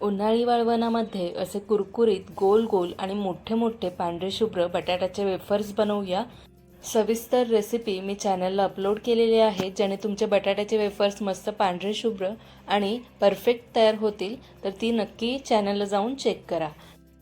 उन्हाळी वाळवणामध्ये असे कुरकुरीत गोल गोल आणि मोठे मोठे पांढरे शुभ्र बटाट्याचे वेफर्स बनवूया। सविस्तर रेसिपी मी चॅनलला अपलोड केलेली आहे, ज्याने तुमचे बटाट्याचे वेफर्स मस्त पांढरे शुभ्र आणि परफेक्ट तयार होतील। तर ती नक्की चॅनलला जाऊन चेक करा।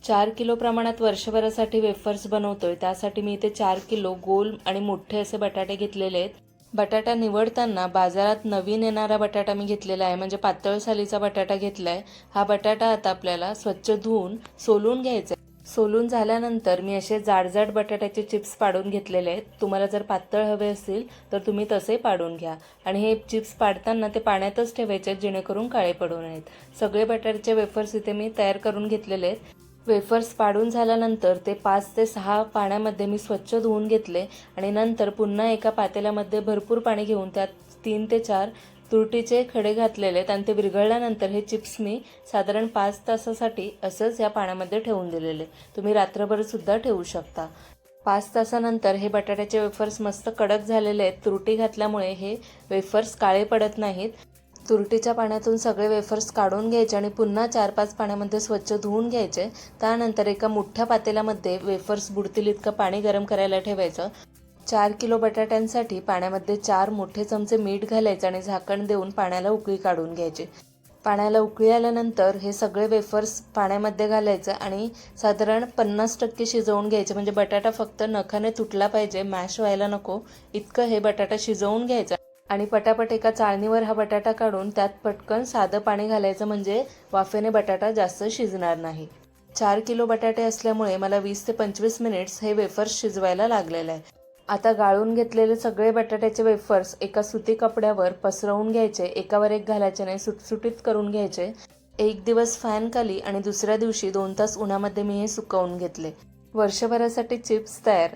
4 किलो प्रमाणात वर्षभरासाठी वेफर्स बनवतोय, त्यासाठी मी इथे 4 किलो गोल आणि मोठे असे बटाटे घेतलेले आहेत। बटाटा निवडताना बाजारात नवीन येणारा बटाटा मी घेतलेला आहे, म्हणजे पातळ सालीचा बटाटा घेतलाय। हा बटाटा आता आपल्याला स्वच्छ धुवून सोलून घ्यायचा आहे। सोलून झाल्यानंतर मी असे जाडजाड बटाट्याचे चिप्स पाडून घेतलेले आहेत। तुम्हाला जर पातळ हवे असतील तर तुम्ही तसे पाडून घ्या आणि हे चिप्स पाडताना ते पाण्यातच ठेवायचे, जेणेकरून काळे पडू नयेत। सगळे बटाट्याचे वेफर्स इथे मी तयार करून घेतलेले आहेत। वेफर्स पाडून झाल्यानंतर ते 5 ते 6 पाण्यामध्ये मी स्वच्छ धुवून घेतले आणि नंतर पुन्हा एका पातेल्यामध्ये भरपूर पाणी घेऊन त्यात 3 ते 4 तुरटीचे खडे घातलेले आहेत आणि ते विरघळल्यानंतर हे चिप्स मी साधारण 5 तासासाठी असंच या पाण्यामध्ये ठेवून दिलेले। तुम्ही रात्रभर सुद्धा ठेवू शकता। 5 तासानंतर हे बटाट्याचे वेफर्स मस्त कडक झालेले आहेत। तुरटी घातल्यामुळे हे वेफर्स काळे पडत नाहीत। तुरटीच्या पाण्यातून सगळे वेफर्स काढून घ्यायचे आणि पुन्हा 4-5 पाण्यामध्ये स्वच्छ धुवून घ्यायचे। त्यानंतर एका मोठ्या पातेल्यामध्ये वेफर्स बुडतील इतकं पाणी गरम करायला ठेवायचं। 4 किलो बटाट्यांसाठी पाण्यामध्ये 4 मोठे चमचे मीठ घालायचं आणि झाकण देऊन पाण्याला उकळी काढून घ्यायची। पाण्याला उकळी आल्यानंतर हे सगळे वेफर्स पाण्यामध्ये घालायचं आणि साधारण 50% शिजवून घ्यायचे, म्हणजे बटाटा फक्त नखाने तुटला पाहिजे, मॅश व्हायला नको इतकं हे बटाटा शिजवून घ्यायचं। आणि पटापट एका चाळणीवर हा बटाटा काढून त्यात पटकन साधं पाणी घालायचं, म्हणजे वाफेने बटाटा जास्त शिजणार नाही। 4 किलो बटाटे असल्यामुळे मला 20 ते 25 मिनिट्स हे वेफर्स शिजवायला लागलेलं आहे। आता गाळून घेतलेले सगळे बटाट्याचे वेफर्स एका सुती कपड्यावर पसरवून घ्यायचे, एकावर एक घालायचे नाही, सुटसुटीत करून घ्यायचे। एक दिवस फॅन खाली आणि दुसऱ्या दिवशी 2 तास उन्हामध्ये मी हे सुकवून घेतले। वर्षभरासाठी चिप्स तयार।